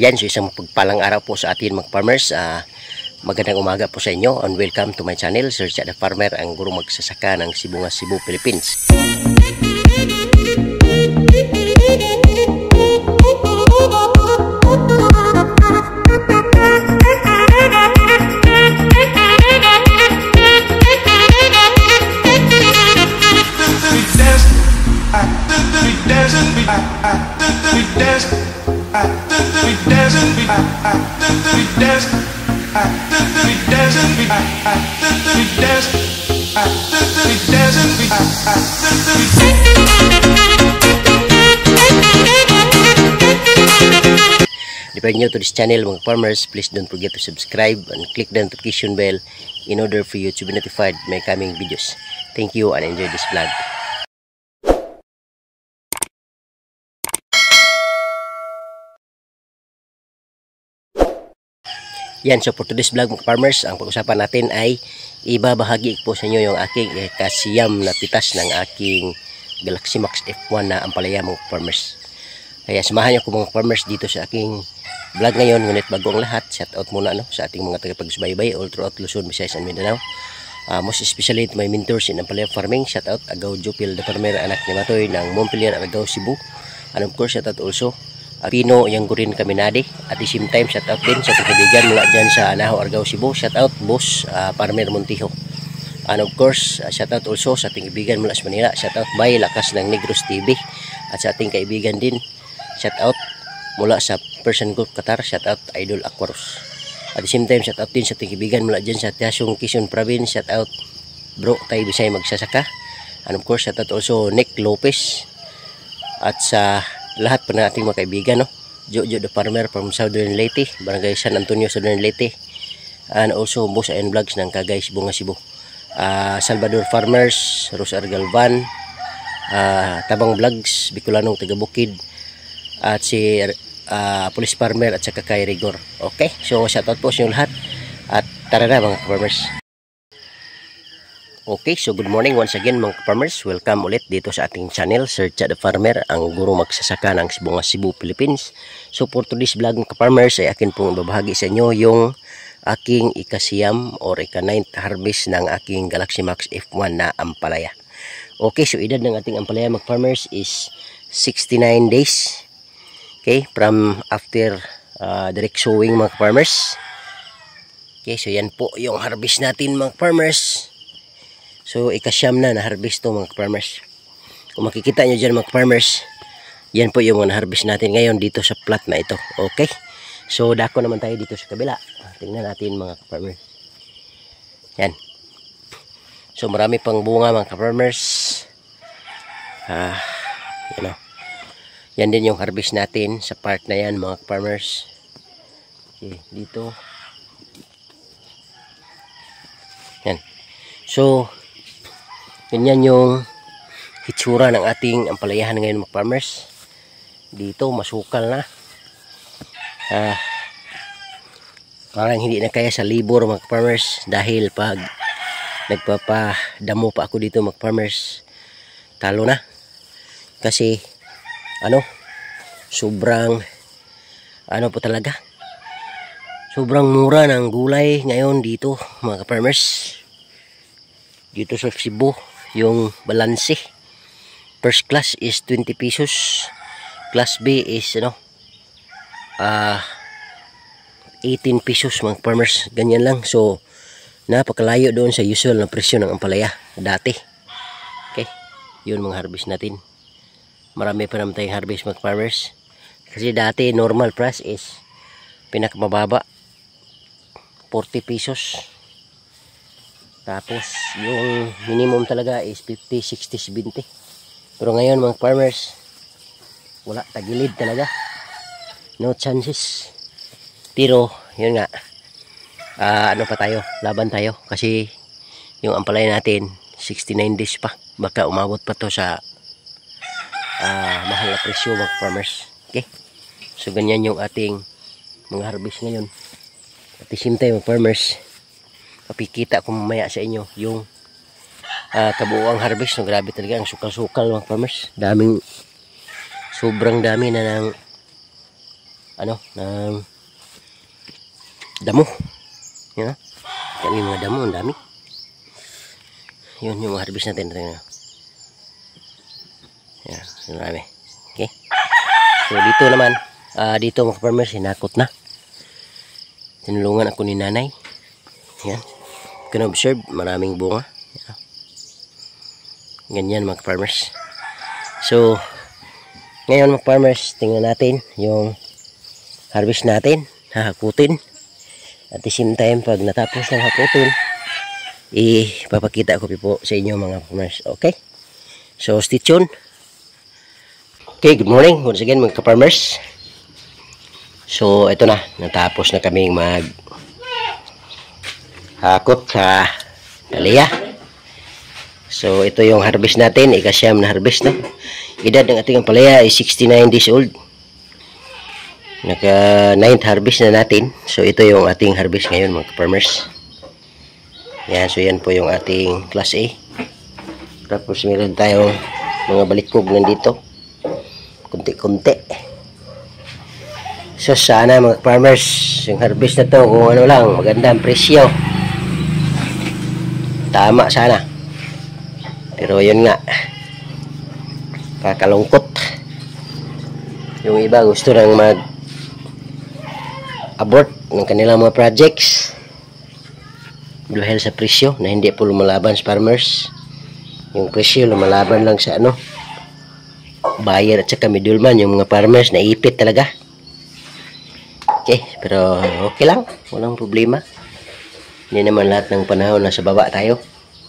Yan, so isang pagpalang araw po sa atin mga farmers. Magandang umaga po sa inyo and welcome to my channel, Sir Chad the Farmer, ang guro magsasaka ng Sibungas, Cebu, Philippines. If you're new to this channel mga farmers, please don't forget to subscribe and click the notification bell in order for you to be notified my coming videos. Thank you and enjoy this vlog. Yan, so for today's vlog mga farmers, ang pag-usapan natin ay ibabahagi po sa inyo yung aking kasiyam na pitas ng aking Galaxy Max F1 na ampalaya mga farmers. Kaya samahan niyo ko mga farmers dito sa aking vlog ngayon. Ngunit bago ang lahat, shout out muna sa ating mga tagapagsubaybay all throughout Luzon, Visayas and Mindanao. Most especially to my mentors in ampalaya farming. Shout out Agaw Jupil the Farmer, anak ni Matoy ng Montpelier, Agaw, Cebu. And of course, shout out also Pino Yanggurin Kaminade. At the same time, shout out din sa kaibigan mula dyan sa Anahaw, Argao, Cebu. Shout out Boss Farmer Montijo. And of course, shout out also sa ating kaibigan mula sa Manila. Shout out by Lakas ng Negros TV. At sa ating kaibigan din, shout out mula sa Persian Gulf, Qatar. Shout out Idol Aquarus. At the same time, shout out din sa ating kaibigan mula dyan sa Tiasong, Quezon Province. Shout out Bro Tay Bisay Magsasaka. And of course, shout out also Nick Lopez. At sa lahat pa na ating mga kaibigan, Jojo the Farmer from Southern Leyte, Barangay San Antonio, Southern Leyte. And also Boss Ayan Vlogs ng Cagay, Sibungas, Cebu. Salvador Farmers, Rosar Galvan, Tabang Vlogs, Bicolanong Tagabukid, at si Police Farmer at saka kay Rigor. Okay, so shoutout po sa inyo lahat at tara na mga farmers. Okay, so good morning once again mga farmers. Welcome ulit dito sa ating channel, Sir Chad the Farmer, ang guro magsasaka ng Sibungas, Cebu, Philippines. So for today's vlog mga farmers ay akin pong ibabahagi sa inyo yung aking ikasiyam or ika-9th harvest ng aking Galaxy Max F1 na ampalaya. Okay, so edad ng ating ampalaya mga farmers is 69 days. Okay, from after direct sowing mga farmers. Okay, so yan po yung harvest natin mga farmers. So ikasyam na harvest to mga farmers. Kung makikita nyo dyan mga farmers, yan po yung mga harvest natin ngayon dito sa plot na ito. Okay, so dako naman tayo dito sa kabila. Tingnan natin mga farmers. Yan. So marami pang bunga mga farmers. Yan yan din yung harvest natin sa part na yan mga farmers. Okay, dito. Yan. So ganyan yung hitsura ng ating ampalayahan ngayon mga farmers. Dito masukal na. Parang hindi na kaya sa libor mga farmers dahil pag nagpapadamo pa ako dito mga farmers, talo na. Kasi sobrang po talaga. Sobrang mura ng gulay ngayon dito mga farmers. Dito sa Cebu, yung balanse. First class is 20 pesos. Class B is 18 pesos mga farmers. Ganyan lang. So napakalayo doon sa usual na presyo ng ampalaya dati. Okay, yun mga harvest natin. Marami pa naman tayong harvest mga farmers. Kasi dati normal price is pinakamababa 40 pesos. Tapos yung minimum talaga is 50, 60, 70. Pero ngayon mga farmers, wala, tagilid talaga. No chances. Pero yun nga, pa tayo, laban tayo. Kasi yung ampalaya natin 69 days pa. Baka umabot pa to sa mahal na presyo mga farmers. Okay, so ganyan yung ating mga harvest ngayon. At the same time mga farmers, papikita ko mamaya sa inyo yung kabuuang harvest. No, grabe talaga ang sukal-sukal mga farmers. Sobrang dami na ng ano, ng damo. Yan, kami mga damo, ang dami. Yun yung harvest natin. Yan, marami. Okay. So dito naman, dito mga farmers, hinakot na. Tinulungan ako ni nanay. Yan. Can observe, maraming bunga. Yan. Ganyan mga farmers. So, ngayon mga farmers, tingnan natin yung harvest natin. Hahakutin. At the same time, pag natapos ng hakutin, ipapakita ko po sa inyo mga farmers. Okay? So, stay tuned. Okay, good morning once again mga farmers. So, ito na. Natapos na kaming hakot sa palaya. So, ito yung harvest natin. Ika-siyam na harvest na. Edad ng ating palaya ay 69 days old. Naka 9th harvest na natin. So, ito yung ating harvest ngayon mga farmers. Yan, so yan po yung ating class A. Tapos meron tayong mga balikog nandito. Kunti-kunti. So sana mga farmers, yung harvest na to, kung ano lang, maganda ang presyo. Tama sana. Pero yun nga, kakalungkot. Yung iba gusto nang mag-abort ng kanilang mga projects. Dahil sa presyo na hindi po lumalaban sa farmers. Yung presyo lumalaban lang sa buyer at saka middleman. Yung mga farmers naipit talaga. Okay, pero okay lang, walang problema. Hindi naman lahat ng panahon nasa baba tayo.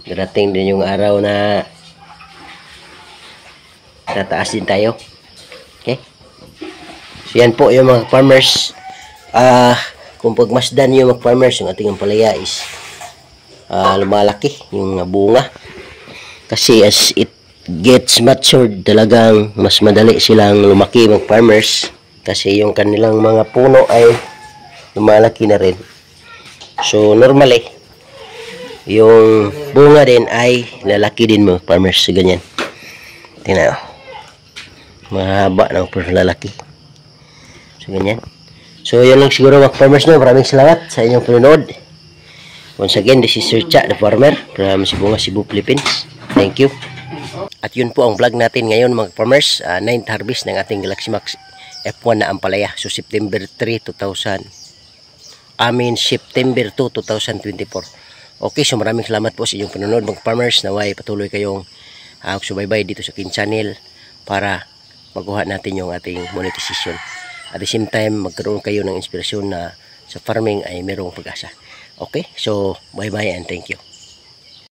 Darating din yung araw na tataas din tayo. Okay, so yan po yung mga farmers. Kung pagmasdan yung mga farmers, yung ating palaya is lumalaki yung bunga kasi as it gets matured talagang mas madali silang lumaki mga farmers kasi yung kanilang mga puno ay lumalaki na rin. So normally yung bunga din ay lalaki din mga farmers. So ganyan, tingnan, mahaba na pero lalaki. So ganyan. So yun lang siguro mga farmers no. Maraming salamat sa inyong panonood. Once again, this is Sir Cha, the farmer from Sibunga, Cebu, Philippines. Thank you. At yun po ang vlog natin ngayon mga farmers. 9th harvest ng ating Galaxy Max F1 na ampalaya. So September 2, 2024. Okay, so maraming salamat po sa inyong panonood mga farmers. Naway patuloy kayong subaybay dito sa aking channel para makuha natin yung ating monetization. At the same time, magkaroon kayo ng inspirasyon na sa farming ay merong pag-asa. Okay, so bye-bye and thank you.